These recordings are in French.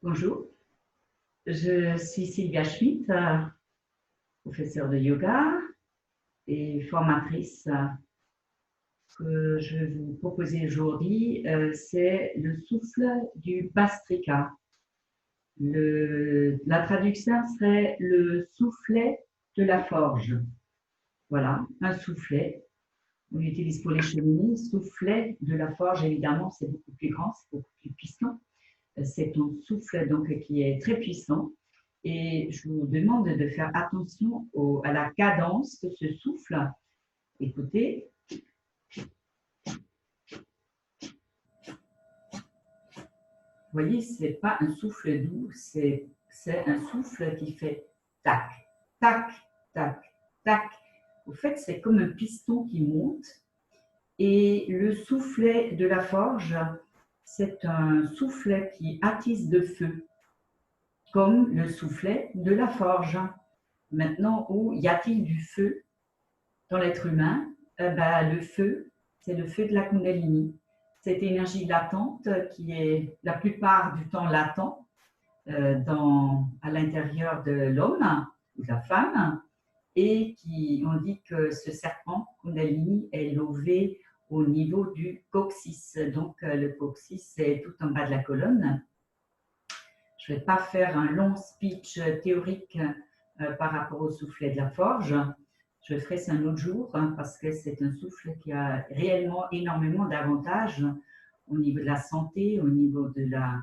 Bonjour, je suis Sylvia Schmidt, professeure de yoga et formatrice. Ce que je vais vous proposer aujourd'hui, c'est le souffle du Bhastrika. La traduction serait le soufflet de la forge. Voilà, un soufflet. On l'utilise pour les cheminées. Soufflet de la forge, évidemment, c'est beaucoup plus grand, c'est beaucoup plus puissant. C'est un souffle donc, qui est très puissant. Et je vous demande de faire attention à la cadence de ce souffle. Écoutez. Vous voyez, ce n'est pas un souffle doux, c'est un souffle qui fait tac, tac, tac, tac. Au fait, c'est comme un piston qui monte. Et le soufflet de la forge, c'est un soufflet qui attise de feu, comme le soufflet de la forge. Maintenant, où y a-t-il du feu dans l'être humain? Le feu, c'est le feu de la Kundalini. Cette énergie latente qui est la plupart du temps latent à l'intérieur de l'homme ou de la femme, et on dit que ce serpent Kundalini est lové au niveau du coccyx. Donc le coccyx, c'est tout en bas de la colonne. Je ne vais pas faire un long speech théorique par rapport au soufflet de la forge. Je ferai ça un autre jour parce que c'est un souffle qui a réellement énormément d'avantages au niveau de la santé, au niveau de la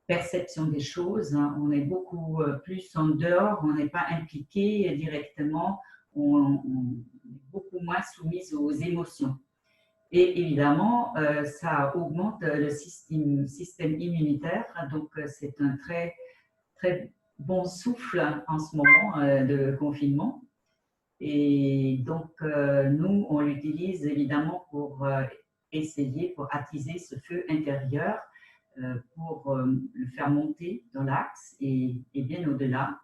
perception des choses. On est beaucoup plus en dehors, on n'est pas impliqué directement, on est beaucoup moins soumis aux émotions. Et évidemment, ça augmente le système immunitaire, donc c'est un très, très bon souffle en ce moment de confinement. Et donc, nous, on l'utilise évidemment pour pour attiser ce feu intérieur, pour le faire monter dans l'axe et bien au-delà.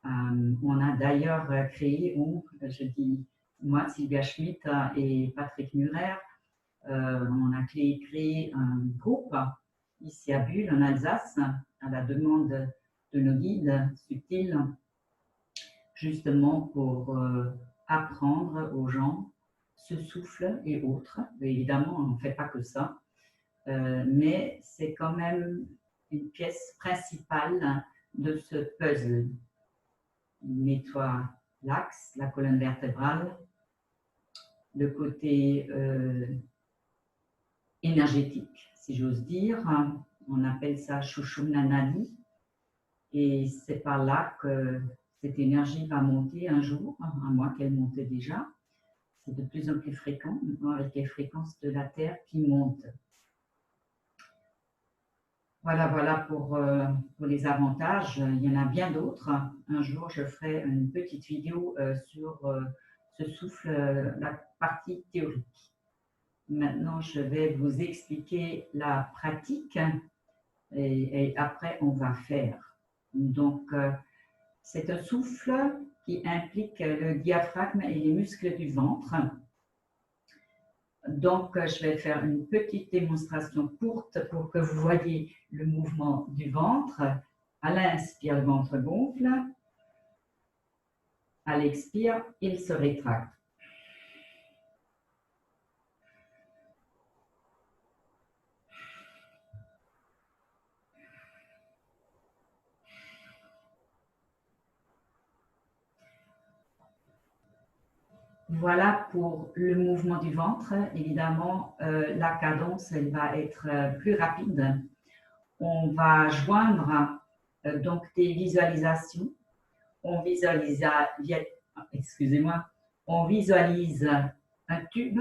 On a d'ailleurs créé, je dis moi, Sylvia Schmidt et Patrick Murer, on a créé un groupe ici à Bulle, en Alsace, à la demande de nos guides subtils, justement pour apprendre aux gens ce souffle et autres. Et évidemment, on ne fait pas que ça, mais c'est quand même une pièce principale de ce puzzle. Il nettoie l'axe, la colonne vertébrale, le côté énergétique, si j'ose dire. On appelle ça Sushumna Nadi. Et c'est par là que cette énergie va monter un jour, à moins qu'elle montait déjà. C'est de plus en plus fréquent, maintenant avec les fréquences de la Terre qui montent. Voilà pour les avantages. Il y en a bien d'autres. Un jour, je ferai une petite vidéo sur ce souffle, la partie théorique. Maintenant, je vais vous expliquer la pratique et après, on va faire. Donc, c'est un souffle qui implique le diaphragme et les muscles du ventre. Donc, je vais faire une petite démonstration courte pour que vous voyez le mouvement du ventre. À l'inspire, le ventre gonfle. À l'expire, il se rétracte. Voilà pour le mouvement du ventre. Évidemment, la cadence, elle va être plus rapide. On va joindre donc des visualisations. On visualise un tube,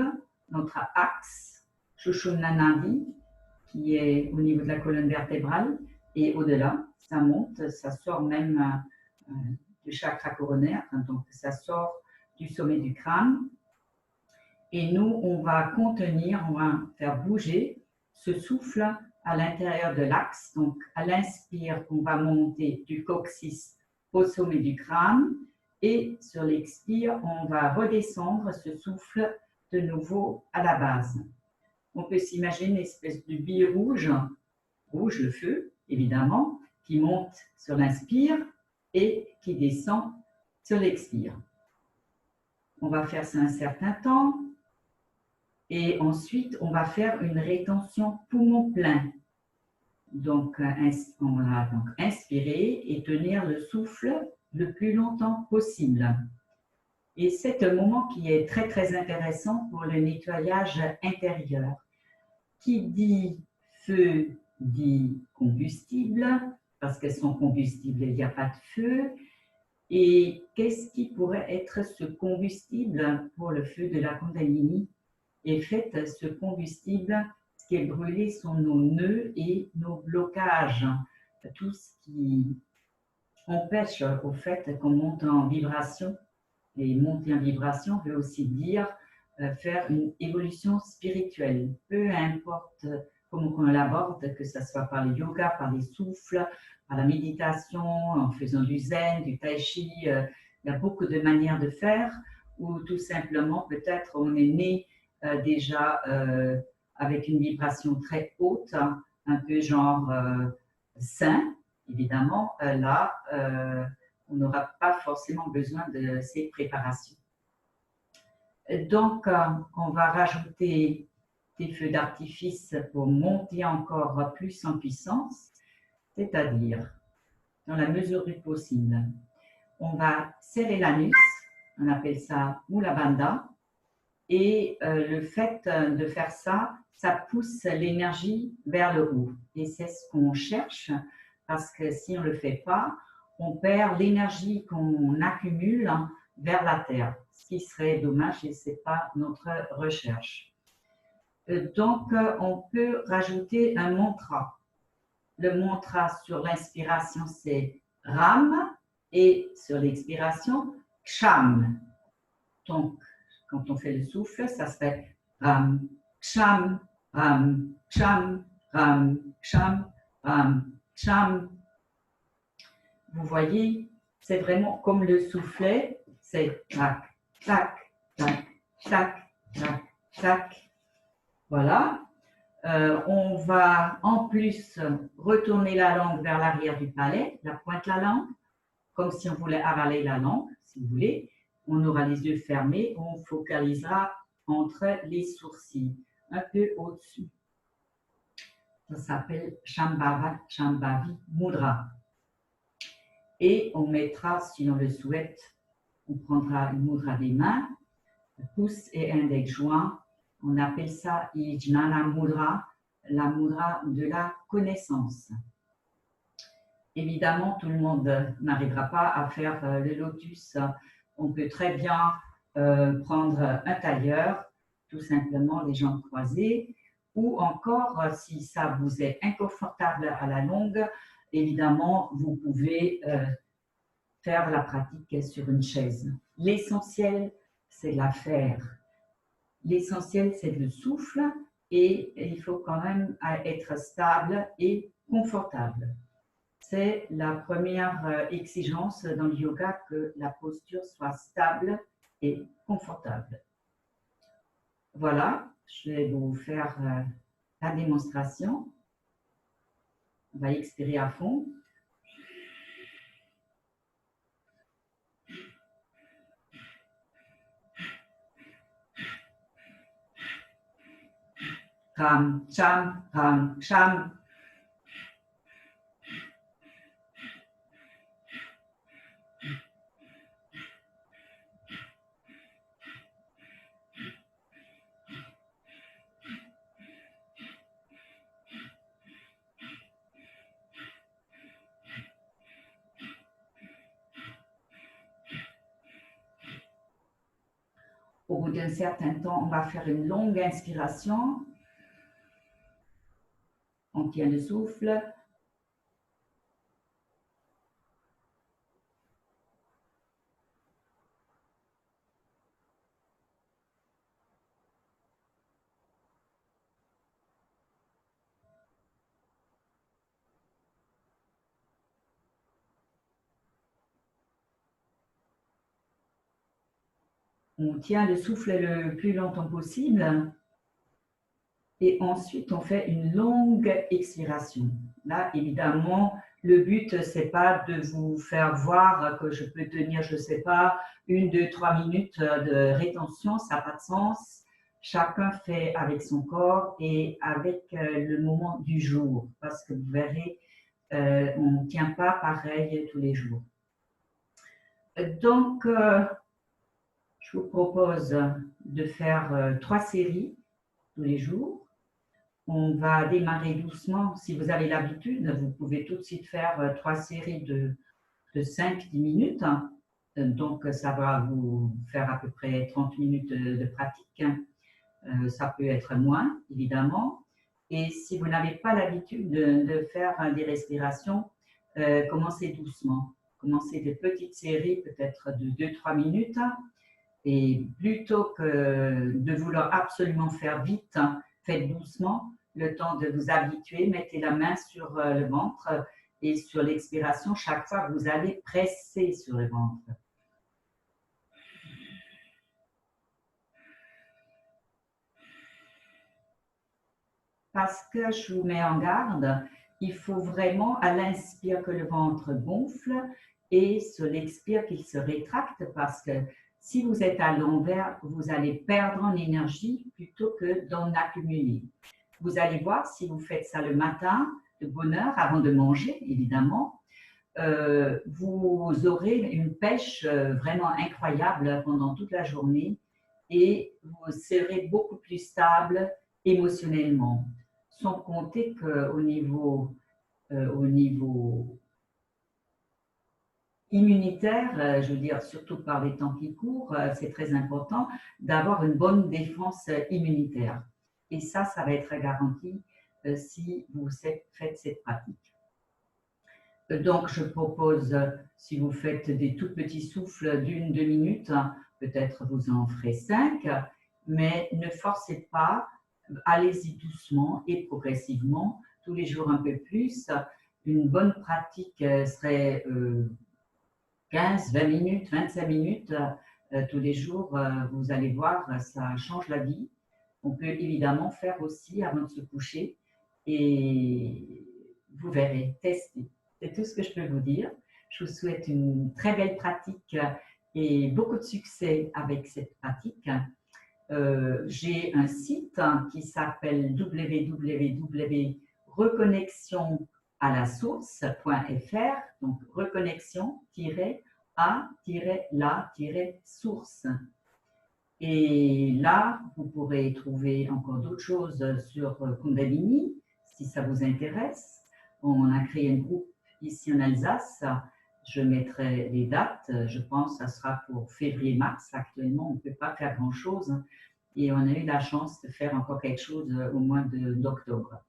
notre axe, Sushumna Nadi, qui est au niveau de la colonne vertébrale, et au-delà, ça monte, ça sort même du chakra coronaire, donc ça sort du sommet du crâne. Et nous, on va faire bouger ce souffle à l'intérieur de l'axe. Donc, à l'inspire, on va monter du coccyx au sommet du crâne. Et sur l'expire, on va redescendre ce souffle de nouveau à la base. On peut s'imaginer une espèce de bille rouge, le feu, évidemment, qui monte sur l'inspire et qui descend sur l'expire. On va faire ça un certain temps et ensuite on va faire une rétention poumon plein. Donc on va donc inspirer et tenir le souffle le plus longtemps possible. Et c'est un moment qui est très très intéressant pour le nettoyage intérieur. Qui dit feu dit combustible, parce que sans combustible, il n'y a pas de feu. Et qu'est-ce qui pourrait être ce combustible pour le feu de la Kundalini? Et fait, ce combustible, ce qui est brûlé sont nos nœuds et nos blocages, tout ce qui empêche au fait qu'on monte en vibration. Et monter en vibration veut aussi dire faire une évolution spirituelle, peu importe comment on l'aborde, que ce soit par le yoga, par les souffles, par la méditation, en faisant du zen, du tai chi, il y a beaucoup de manières de faire, ou tout simplement peut-être on est né déjà avec une vibration très haute, un peu genre sain, évidemment, là on n'aura pas forcément besoin de ces préparations. Donc, on va rajouter des feux d'artifice pour monter encore plus en puissance, c'est-à-dire, dans la mesure du possible, on va serrer l'anus, on appelle ça Mula Bandha, et le fait de faire ça, ça pousse l'énergie vers le haut. Et c'est ce qu'on cherche, parce que si on ne le fait pas, on perd l'énergie qu'on accumule vers la terre, ce qui serait dommage et ce n'est pas notre recherche. Donc, on peut rajouter un mantra. Le mantra sur l'inspiration, c'est Ram et sur l'expiration, Ksham. Donc, quand on fait le souffle, ça serait Ram, Ksham, Ram, Ksham, Ram, Ksham, Ram, Ksham. Vous voyez, c'est vraiment comme le soufflet, c'est tac, tac, tac, tac, tac, tac. Voilà. On va en plus retourner la langue vers l'arrière du palais, la pointe de la langue, comme si on voulait avaler la langue, si vous voulez. On aura les yeux fermés, on focalisera entre les sourcils, un peu au-dessus. Ça s'appelle Shambhavi Mudra. Et on mettra, si on le souhaite, on prendra une mudra des mains, pouce et index joints. On appelle ça Jnana Mudra, la mudra de la connaissance. Évidemment, tout le monde n'arrivera pas à faire le lotus. On peut très bien prendre un tailleur, tout simplement les jambes croisées, ou encore, si ça vous est inconfortable à la longue, évidemment, vous pouvez faire la pratique sur une chaise. L'essentiel, c'est la faire. L'essentiel, c'est le souffle et il faut quand même être stable et confortable. C'est la première exigence dans le yoga, que la posture soit stable et confortable. Voilà, je vais vous faire la démonstration. On va expirer à fond. Ram, cham, ram, cham. Au bout d'un certain temps, on va faire une longue inspiration. On tient le souffle. On tient le souffle le plus longtemps possible. Et ensuite, on fait une longue expiration. Là, évidemment, Le but, c'est pas de vous faire voir que je peux tenir, je sais pas, 1, 2, 3 minutes de rétention, ça n'a pas de sens. Chacun fait avec son corps et avec le moment du jour, parce que vous verrez, on ne tient pas pareil tous les jours. Donc, je vous propose de faire 3 séries tous les jours. On va démarrer doucement. Si vous avez l'habitude, vous pouvez tout de suite faire 3 séries de 5-10 minutes. Donc, ça va vous faire à peu près 30 minutes de pratique. Ça peut être moins, évidemment. Et si vous n'avez pas l'habitude de faire des respirations, commencez doucement. Commencez des petites séries, peut-être de 2-3 minutes. Et plutôt que de vouloir absolument faire vite, faites doucement, le temps de vous habituer. Mettez la main sur le ventre et sur l'expiration, chaque fois, vous allez presser sur le ventre. Parce que je vous mets en garde, il faut vraiment à l'inspire que le ventre gonfle et sur l'expire qu'il se rétracte parce que si vous êtes à l'envers, vous allez perdre en énergie plutôt que d'en accumuler. Vous allez voir si vous faites ça le matin, de bonne heure, avant de manger, évidemment, vous aurez une pêche vraiment incroyable pendant toute la journée et vous serez beaucoup plus stable émotionnellement. Sans compter qu'au niveau immunitaire, je veux dire, surtout par les temps qui courent, c'est très important d'avoir une bonne défense immunitaire. Et ça va être garanti si vous faites cette pratique. Donc, je propose, si vous faites des tout petits souffles d'1-2 minutes, peut-être vous en ferez 5, mais ne forcez pas, allez-y doucement et progressivement, tous les jours un peu plus. Une bonne pratique serait 15, 20 minutes, 25 minutes tous les jours. Vous allez voir, ça change la vie. On peut évidemment faire aussi avant de se coucher et vous verrez, testez. C'est tout ce que je peux vous dire. Je vous souhaite une très belle pratique et beaucoup de succès avec cette pratique. J'ai un site qui s'appelle www.reconnexionalassource.fr, donc reconnexion-à-la-source. Et là, vous pourrez trouver encore d'autres choses sur Kundalini, si ça vous intéresse. On a créé un groupe ici en Alsace. Je mettrai les dates. Je pense que ça sera pour février-mars. Actuellement, on ne peut pas faire grand-chose. Et on a eu la chance de faire encore quelque chose au mois d'octobre.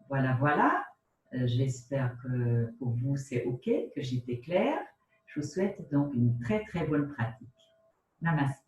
Voilà, voilà. J'espère que pour vous, c'est OK, que j'étais claire. Je vous souhaite donc une très, très bonne pratique. Namaste.